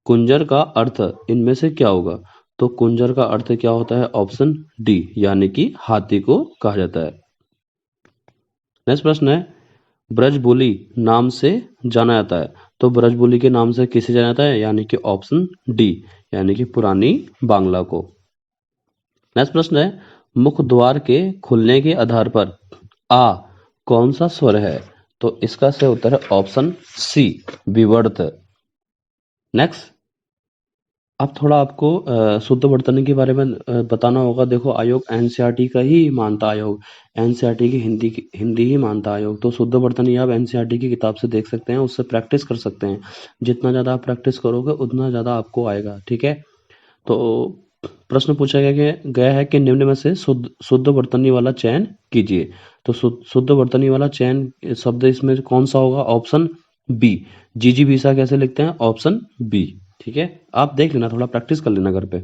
कुंजर का अर्थ इनमें से क्या होगा? तो कुंजर का अर्थ क्या होता है? ऑप्शन डी यानी कि हाथी को कहा जाता है। नेक्स्ट प्रश्न है ब्रजबुली नाम से जाना जाता है तो ब्रजबुली के नाम से किसे जाना जाता है? यानी कि ऑप्शन डी यानी कि पुरानी बांग्ला को। नेक्स्ट प्रश्न है मुख्य द्वार के खुलने के आधार पर आ कौन सा स्वर है? तो इसका सही उत्तर है ऑप्शन सी विवर्त। नेक्स्ट अब थोड़ा आपको शुद्ध वर्तनी के बारे में बताना होगा। देखो आयोग एनसीईआरटी का ही मानता आयोग, एनसीईआरटी की हिंदी ही मानता आयोग। तो शुद्ध वर्तनी आप एनसीईआरटी की किताब से देख सकते हैं, उससे प्रैक्टिस कर सकते हैं। जितना ज़्यादा आप प्रैक्टिस करोगे उतना ज़्यादा आपको आएगा। ठीक है, तो प्रश्न पूछा गया है कि निम्न में से शुद्ध वर्तनी वाला चयन कीजिए। तो शुद्ध वर्तनी वाला चयन शब्द इसमें कौन सा होगा? Option B. जीजी बीसा कैसे लिखते हैं? Option B. ठीक है, आप देख लेना, थोड़ा प्रैक्टिस कर लेना घर पे।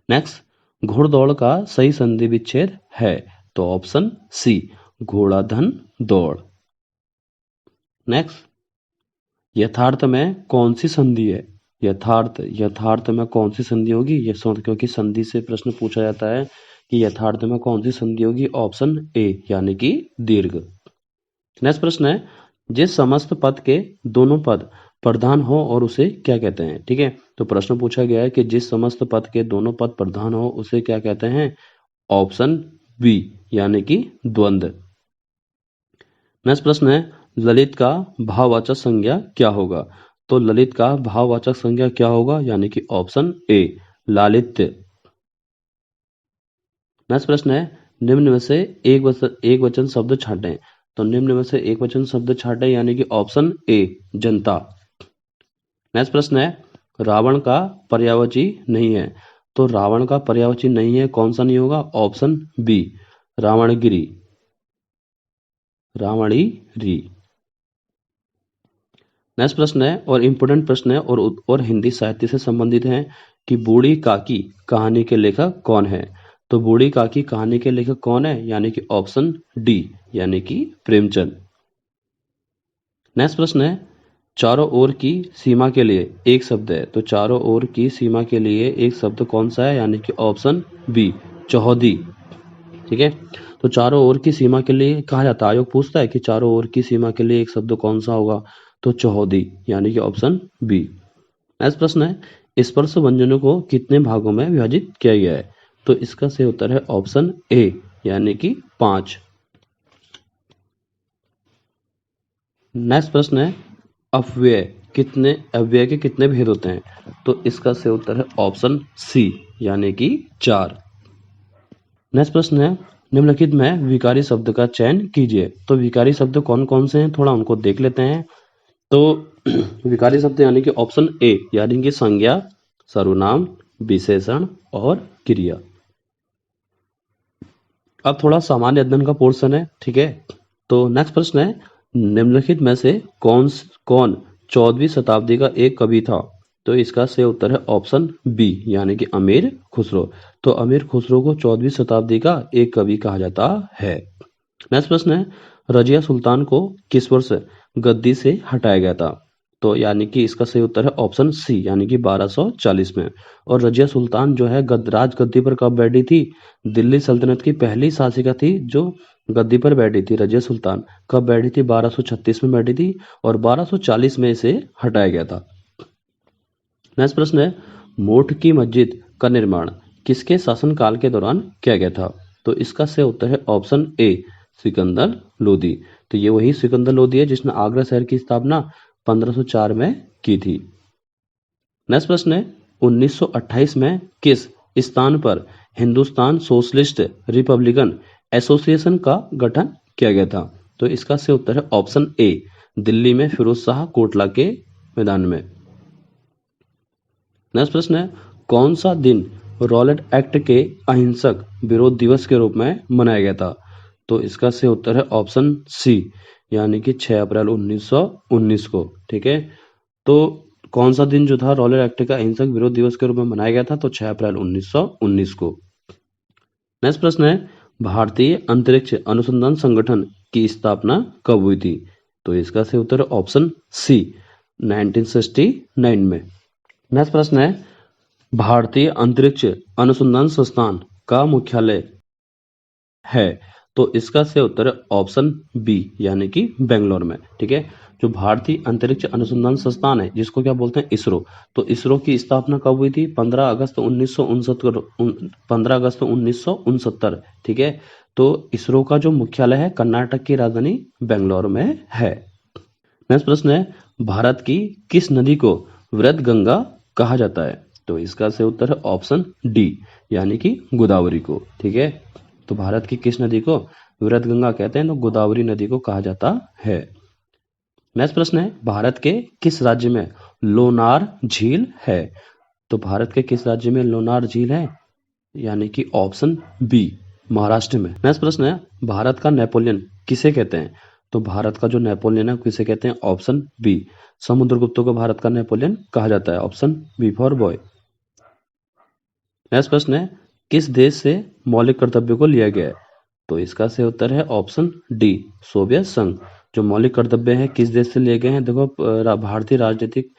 नेक्स्ट घुड़दौड़ का सही संधि विच्छेद है तो ऑप्शन सी घोड़ा धन दौड़। नेक्स्ट यथार्थ में कौन सी संधि है? यथार्थ में कौन सी संधि होगी? ये क्योंकि संधि से प्रश्न पूछा जाता है कि यथार्थ में कौन सी संधि होगी? ऑप्शन ए यानी कि दीर्घ। नेक्स्ट प्रश्न है जिस समस्त पद के दोनों पद प्रधान हो और उसे क्या कहते हैं? ठीक है, तो प्रश्न पूछा गया है कि जिस समस्त पद के दोनों पद प्रधान हो उसे क्या कहते हैं? ऑप्शन बी यानी कि द्वंद्व। नेक्स्ट प्रश्न है ललित का भाववाचक संज्ञा क्या होगा? तो ललित का भाववाचक संज्ञा क्या होगा? यानी कि ऑप्शन ए लालित्य। नेक्स्ट प्रश्न है निम्न में से एक वचन शब्द छांटें। तो निम्न में से एक वचन शब्द छांटें यानी कि ऑप्शन ए जनता। नेक्स्ट प्रश्न है रावण का पर्यायवाची नहीं है तो रावण का पर्यायवाची नहीं है कौन सा नहीं होगा? ऑप्शन बी रावणगिरी रावणिरी। नेक्स्ट प्रश्न है और इम्पोर्टेंट प्रश्न है और हिंदी साहित्य से संबंधित है कि बूढ़ी काकी कहानी के लेखक कौन है? तो बूढ़ी काकी कहानी के लेखक कौन है? यानी कि ऑप्शन डी यानी कि प्रेमचंद। नेक्स्ट प्रश्न है चारों ओर की सीमा के लिए एक शब्द है तो चारों ओर की सीमा के लिए एक शब्द कौन सा है? यानी कि ऑप्शन बी चौहदी। ठीक है, तो चारों ओर की सीमा के लिए कहा जाता है, आयोग पूछता है कि चारों ओर की सीमा के लिए एक शब्द कौन सा होगा? तो चौहदी यानी कि ऑप्शन बी। नेक्स्ट प्रश्न है स्पर्श व्यंजनों को कितने भागों में विभाजित किया गया है? तो इसका सही उत्तर है ऑप्शन ए यानी कि 5। नेक्स्ट प्रश्न है अव्यय के कितने भेद होते हैं? तो इसका सही उत्तर है ऑप्शन सी यानी कि 4। नेक्स्ट प्रश्न है निम्नलिखित में विकारी शब्द का चयन कीजिए। तो विकारी शब्द कौन कौन से हैं थोड़ा उनको देख लेते हैं। तो विकारी शब्द यानी कि ऑप्शन ए यानी कि संज्ञा, सर्वनाम, विशेषण और क्रिया। अब थोड़ा सामान्य अध्ययन का पोर्शन है। ठीक है, तो नेक्स्ट प्रश्न है निम्नलिखित में से कौन 14वीं शताब्दी का एक कवि था? तो इसका सही उत्तर है ऑप्शन बी यानी कि अमीर खुसरो। तो अमीर खुसरो को 14वीं शताब्दी का एक कवि कहा जाता है। नेक्स्ट प्रश्न है रजिया सुल्तान को किस वर्ष गद्दी से हटाया गया था? तो यानी कि इसका सही उत्तर है ऑप्शन सी यानी कि 1240 में। और रजिया सुल्तान जो है राज गद्दी पर कब बैठी थी? दिल्ली सल्तनत की पहली शासिका थी जो गद्दी पर बैठी थी। रजिया सुल्तान कब बैठी थी? 1236 में बैठी थी और 1240 में इसे हटाया गया था। नेक्स्ट प्रश्न है मोठ की मस्जिद का निर्माण किसके शासनकाल के दौरान किया गया था? तो इसका सही उत्तर है ऑप्शन ए सिकंदर लोदी। तो ये वही सिकंदर लोदी है जिसने आगरा शहर की स्थापना 1504 में की थी। नेक्स्ट प्रश्न है 1928 में किस स्थान पर हिंदुस्तान सोशलिस्ट रिपब्लिकन एसोसिएशन का गठन किया गया था? तो इसका सही उत्तर है ऑप्शन ए, दिल्ली में फिरोज शाह कोटला के मैदान में। नेक्स्ट प्रश्न है, कौन सा दिन रॉलेट एक्ट के अहिंसक विरोध दिवस के रूप में मनाया गया था? तो इसका सही उत्तर है ऑप्शन सी, यानी कि 6 अप्रैल 1919 को। ठीक है, तो कौन सा दिन जो था रॉलेट एक्ट का अहिंसक विरोध दिवस के रूप में मनाया गया था? तो 6 अप्रैल 1919 को। नेक्स्ट प्रश्न है, भारतीय अंतरिक्ष अनुसंधान संगठन की स्थापना कब हुई थी? तो इसका सही उत्तर है ऑप्शन सी, 1969 में। नेक्स्ट प्रश्न है, भारतीय अंतरिक्ष अनुसंधान संस्थान का मुख्यालय है? तो इसका सही उत्तर है ऑप्शन बी, यानी कि बेंगलोर में। ठीक है, जो भारतीय अंतरिक्ष अनुसंधान संस्थान है, जिसको क्या बोलते हैं, इसरो, तो इसरो की स्थापना कब हुई थी? 15 अगस्त 1969। ठीक है, तो इसरो का जो मुख्यालय है कर्नाटक की राजधानी बेंगलोर में है। नेक्स्ट प्रश्न है, भारत की किस नदी को वृहद गंगा कहा जाता है? तो इसका सही उत्तर है ऑप्शन डी, यानी कि गोदावरी को। ठीक है, तो भारत की किस नदी को वृहद गंगा कहते हैं? तो गोदावरी नदी को कहा जाता है। नेक्स्ट प्रश्न है, भारत के किस राज्य में लोनार झील है? तो भारत के किस राज्य में लोनार झील है? यानी कि ऑप्शन बी, महाराष्ट्र में। नेक्स्ट प्रश्न है, भारत का नेपोलियन किसे कहते हैं? तो भारत का जो नेपोलियन है किसे कहते हैं? ऑप्शन बी, समुद्रगुप्त को भारत का नेपोलियन कहा जाता है। Option B for boy. Next प्रश्न है, किस देश से मौलिक कर्तव्य को लिया गया है? तो इसका सही उत्तर है ऑप्शन डी, सोवियत संघ। जो मौलिक कर्तव्य है किस देश से लिए गए हैं? देखो, भारतीय राजनीतिक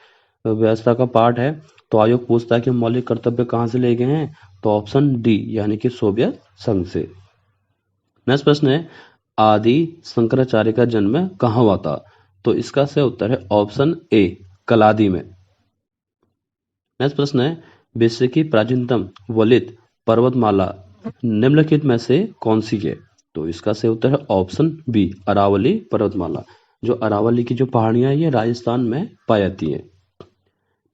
व्यवस्था का पार्ट है, तो आयोग पूछता है कि मौलिक कर्तव्य कहाँ से लिए गए हैं? तो ऑप्शन डी, यानी कि सोवियत संघ से। नेक्स्ट प्रश्न है, आदि शंकराचार्य का जन्म कहाँ हुआ था? तो इसका सही उत्तर है ऑप्शन ए, कलादी में। नेक्स्ट प्रश्न है, विश्व की प्राचीनतम वलित पर्वतमाला निम्नलिखित में से कौन सी है? तो इसका सही उत्तर है ऑप्शन बी, अरावली पर्वतमाला। जो अरावली की जो पहाड़ियां हैं ये राजस्थान में पाई जाती है।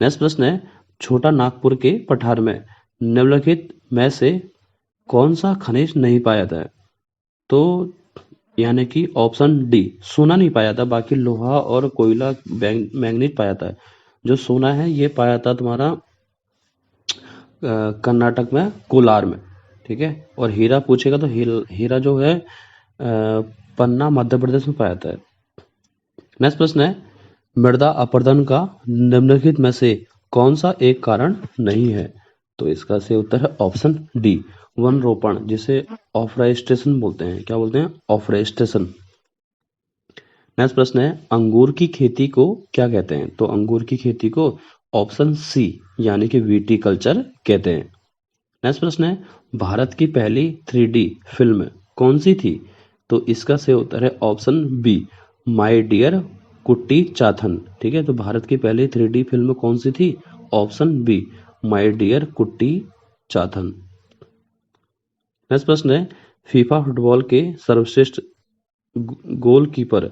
नेक्स्ट प्रश्न है, छोटा नागपुर के पठार में निम्नलिखित में से कौन सा खनिज नहीं पाया जाता है? तो यानी कि ऑप्शन डी, सोना नहीं पाया था, बाकी लोहा और कोयला मैंगनीज पाया था। जो सोना है ये पाया था तुम्हारा कर्नाटक में कोलार में। ठीक है, और हीरा पूछेगा तो हीरा जो है पन्ना मध्य प्रदेश में पाया था। नेक्स्ट प्रश्न है, मृदा अपरदन का निम्नलिखित में से कौन सा एक कारण नहीं है? तो इसका सही उत्तर है ऑप्शन डी, वन रोपण, जिसे ऑफरेस्टेशन बोलते हैं। क्या बोलते हैं? ऑफरेस्टेशन। नेक्स्ट प्रश्न है, अंगूर की खेती को क्या कहते हैं? तो अंगूर की खेती को ऑप्शन सी, यानी कि विटीकल्चर कहते हैं। नेक्स्ट प्रश्न है, भारत की पहली 3D फिल्म कौन सी थी? तो इसका सही उत्तर है ऑप्शन बी, माय डियर कुट्टी चाथन। ठीक है, तो भारत की पहली 3D फिल्म कौन सी थी? ऑप्शन बी, माय डियर कुट्टी चाथन। नेक्स्ट प्रश्न है, फीफा फुटबॉल के सर्वश्रेष्ठ गोलकीपर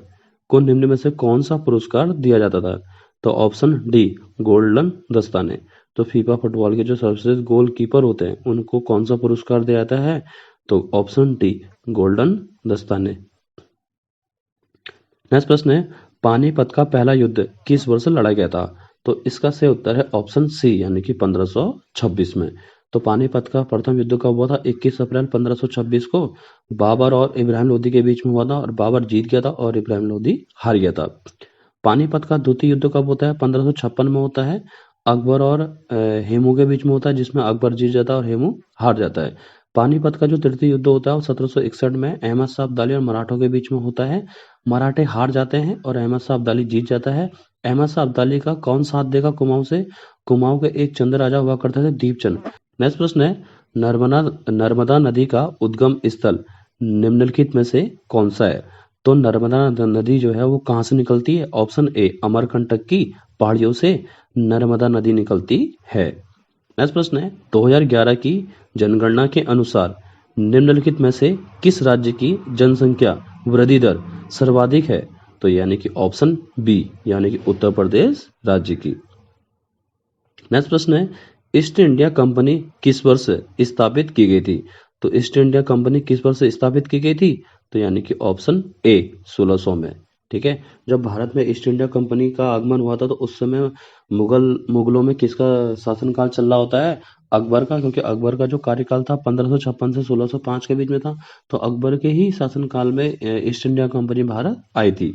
को निम्न में से कौन सा पुरस्कार दिया जाता था? तो ऑप्शन डी, गोल्डन दस्ताने। तो फीफा फुटबॉल के जो सर्वश्रेष्ठ गोलकीपर होते हैं उनको कौन सा पुरस्कार दिया जाता है? तो ऑप्शन डी, गोल्डन दस्ताने। नेक्स्ट प्रश्न है, पानीपत का पहला युद्ध किस वर्ष लड़ा गया था? तो इसका सही उत्तर है ऑप्शन सी, यानी कि 1526 में। तो पानीपत का प्रथम युद्ध कब हुआ था? 21 अप्रैल 1526 को बाबर और इब्राहिम लोदी के बीच में हुआ था, और बाबर जीत गया था और इब्राहिम लोदी हार गया था। पानीपत का द्वितीय युद्ध कब होता है? 1556 में होता है, अकबर और हेमू के बीच में होता है, जिसमें अकबर जीत जाता है और हेमू हार जाता है। पानीपत का जो तृतीय युद्ध होता है वो 1761 में अहमद शाह अब्दाली और मराठों के बीच में होता है। मराठे हार जाते हैं और अहमद शाह अब्दाली जीत जाता है। अहमद शाह अब्दाली का कौन साथ देगा कुमाऊं से? कुमाऊं के एक चंद राजा हुआ करते थे, दीपचंद। नेक्स्ट प्रश्न है, नर्मदा नदी का उद्गम स्थल निम्नलिखित में से कौन सा है? तो नर्मदा नदी जो है वो कहाँ से निकलती है? ऑप्शन ए, अमरकंटक की पहाड़ियों से नर्मदा नदी निकलती है। नेक्स्ट प्रश्न है, 2011 की जनगणना के अनुसार निम्नलिखित में से किस राज्य की जनसंख्या वृद्धि दर सर्वाधिक है? तो यानी कि ऑप्शन बी, यानी कि उत्तर प्रदेश राज्य की। नेक्स्ट प्रश्न है, ईस्ट इंडिया कंपनी किस वर्ष स्थापित की गई थी? तो ईस्ट इंडिया कंपनी किस वर्ष स्थापित की गई थी? तो यानी कि ऑप्शन ए 1600 में। ठीक है, जब भारत में ईस्ट इंडिया कंपनी का आगमन हुआ था तो उस समय मुगलों में किसका शासनकाल चल रहा होता है? अकबर का, क्योंकि अकबर का जो कार्यकाल था 1556 से 1605 के बीच में था। तो अकबर के ही शासनकाल में ईस्ट इंडिया कंपनी भारत आई थी।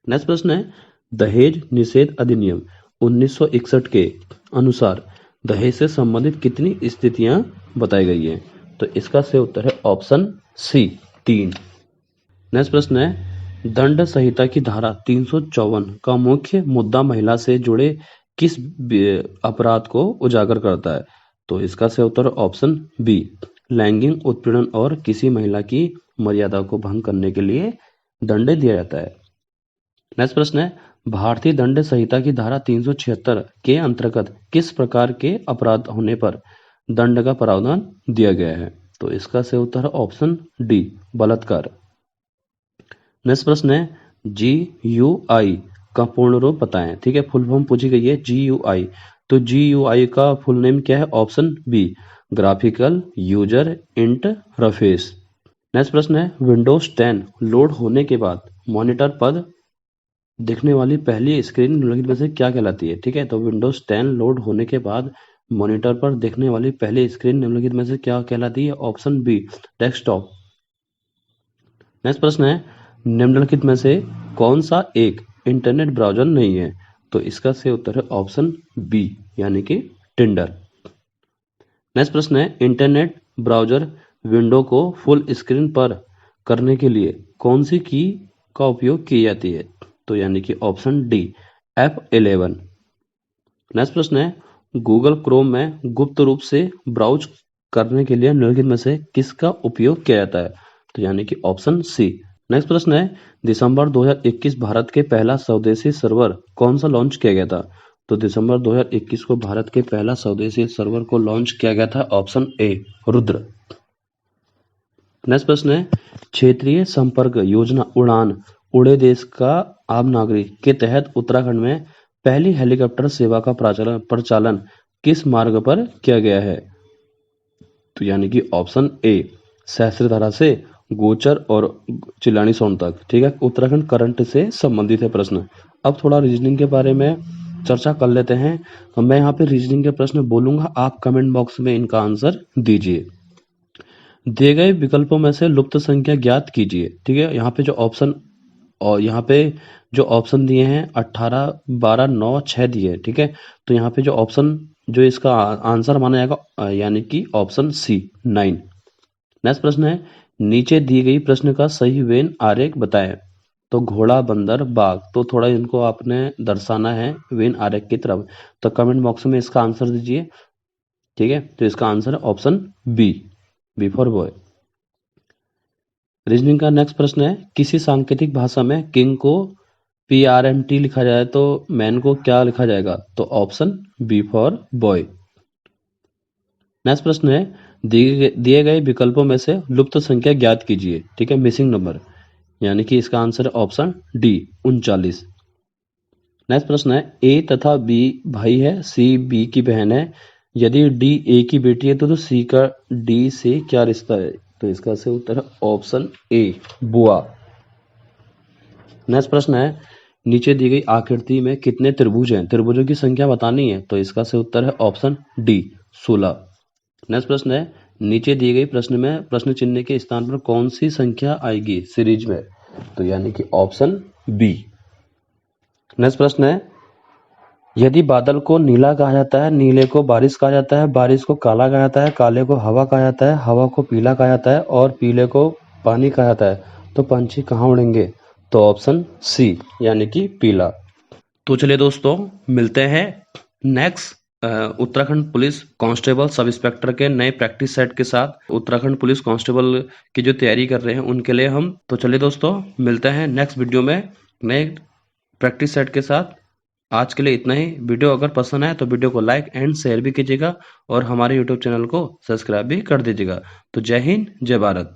नेक्स्ट प्रश्न है, दहेज निषेध अधिनियम 1961 के अनुसार दहेज से संबंधित कितनी स्थितियां बताई गई हैं? तो इसका सही उत्तर है ऑप्शन सी 3। नेक्स्ट प्रश्न है, दंड संहिता की धारा 354 का मुख्य मुद्दा महिला से जुड़े किस अपराध को उजागर करता है? तो इसका सही उत्तर ऑप्शन बी, लैंगिक उत्पीड़न और किसी महिला की मर्यादा को भंग करने के लिए दंड दिया जाता है। नेक्स्ट प्रश्न है, भारतीय दंड संहिता की धारा 376 के अंतर्गत किस प्रकार के अपराध होने पर दंड का प्रावधान दिया गया है? तो इसका सही उत्तर है ऑप्शन डी, बलात्कार। नेक्स्ट प्रश्न है, GUI का पूर्ण रूप बताएं। ठीक है, फुल फॉर्म पूछी गई है GUI। तो GUI का फुल नेम क्या है? Option B, graphical user interface. Next प्रश्न है, विंडोज 10 लोड होने के बाद मॉनिटर पर दिखने वाली पहली स्क्रीन निम्नलिखित में से क्या कहलाती है? ठीक है, तो विंडोज 10 लोड होने के बाद मॉनिटर पर दिखने वाली पहली स्क्रीन निम्नलिखित में से क्या कहलाती है? Option B, desktop. नेक्स्ट प्रश्न है, निम्नलिखित में से कौन सा एक इंटरनेट ब्राउज़र नहीं है? तो इसका सही उत्तर है ऑप्शन बी, यानी कि टिंडर। नेक्स्ट प्रश्न है, इंटरनेट ब्राउज़र विंडो को फुल स्क्रीन पर करने के लिए कौन सी की का उपयोग की जाती है? तो यानी कि ऑप्शन डी, F11। नेक्स्ट प्रश्न है, गूगल क्रोम में गुप्त रूप से ब्राउज करने के लिए निम्नलिखित में से किसका उपयोग किया जाता है? तो यानी कि ऑप्शन सी। नेक्स्ट प्रश्न है, दिसंबर 2021 भारत के पहला स्वदेशी सर्वर कौन सा लॉन्च किया गया था? तो दिसंबर 2021 को भारत के पहला स्वदेशी सर्वर को लॉन्च किया गया था, ऑप्शन ए, रुद्र। नेक्स्ट प्रश्न है, क्षेत्रीय संपर्क योजना उड़ान उड़े देश का आम नागरिक के तहत उत्तराखंड में पहली हेलीकॉप्टर सेवा का प्रचालन किस मार्ग पर किया गया है? तो यानी कि ऑप्शन ए, सहस्त्रधारा से गोचर और चिलानी सोन तक। ठीक है, उत्तराखंड करंट से संबंधित है प्रश्न। अब थोड़ा रीजनिंग के बारे में चर्चा कर लेते हैं। मैं यहाँ पे रीजनिंग के प्रश्न बोलूंगा, आप कमेंट बॉक्स में इनका आंसर दीजिए। दिए गए विकल्पों में से लुप्त संख्या ज्ञात कीजिए। ठीक है, यहाँ पे जो ऑप्शन दिए हैं 18, 12, 9, 6 दिए। ठीक है, तो यहाँ पे जो ऑप्शन जो इसका आंसर माना जाएगा यानी कि ऑप्शन सी, 9। नेक्स्ट प्रश्न है, नीचे दी गई प्रश्न का सही वेन आरेख बताएं। तो घोड़ा, बंदर, बाघ, तो थोड़ा इनको आपने दर्शाना है वेन आरेख की तरफ। तो कमेंट बॉक्स में इसका आंसर दीजिए। ठीक है, तो इसका आंसर है option B for boy. Reasoning का नेक्स्ट प्रश्न है, किसी सांकेतिक भाषा में किंग को PRMT लिखा जाए तो मैन को क्या लिखा जाएगा? तो option B for boy. Next प्रश्न है, दिए गए विकल्पों में से लुप्त संख्या ज्ञात कीजिए। ठीक है, मिसिंग नंबर, यानी कि इसका आंसर है ऑप्शन डी, 39। नेक्स्ट प्रश्न है, ए तथा बी भाई है, सी बी की बहन है, यदि डी ए की बेटी है तो सी का डी से क्या रिश्ता है? तो इसका सही उत्तर है ऑप्शन ए, बुआ। नेक्स्ट प्रश्न है, नीचे दी गई आकृति में कितने त्रिभुज हैं? त्रिभुजों की संख्या बतानी है, तो इसका सही उत्तर है ऑप्शन डी, 16। नेक्स्ट प्रश्न है, नीचे दिए गए प्रश्न में प्रश्न चिन्ह के स्थान पर कौन सी संख्या आएगी सीरीज में? तो यानी कि ऑप्शन बी। नेक्स्ट प्रश्न है, यदि बादल को नीला कहा जाता है, नीले को बारिश कहा जाता है, बारिश को काला कहा जाता है, काले को हवा कहा जाता है, हवा को पीला कहा जाता है और पीले को पानी कहा जाता है, तो पंछी कहाँ उड़ेंगे? तो ऑप्शन सी, यानी कि पीला। तो चलिए दोस्तों, मिलते हैं next Uttarakhand police constable sub inspector के नए प्रैक्टिस सेट के साथ। उत्तराखंड पुलिस कांस्टेबल की जो तैयारी कर रहे हैं उनके लिए हम। तो चलिए दोस्तों, मिलते हैं नेक्स्ट वीडियो में नए प्रैक्टिस सेट के साथ। आज के लिए इतना ही। वीडियो अगर पसंद आए तो वीडियो को लाइक एंड शेयर भी कीजिएगा और हमारे यूट्यूब चैनल को सब्सक्राइब भी कर दीजिएगा। तो जय हिंद, जय भारत।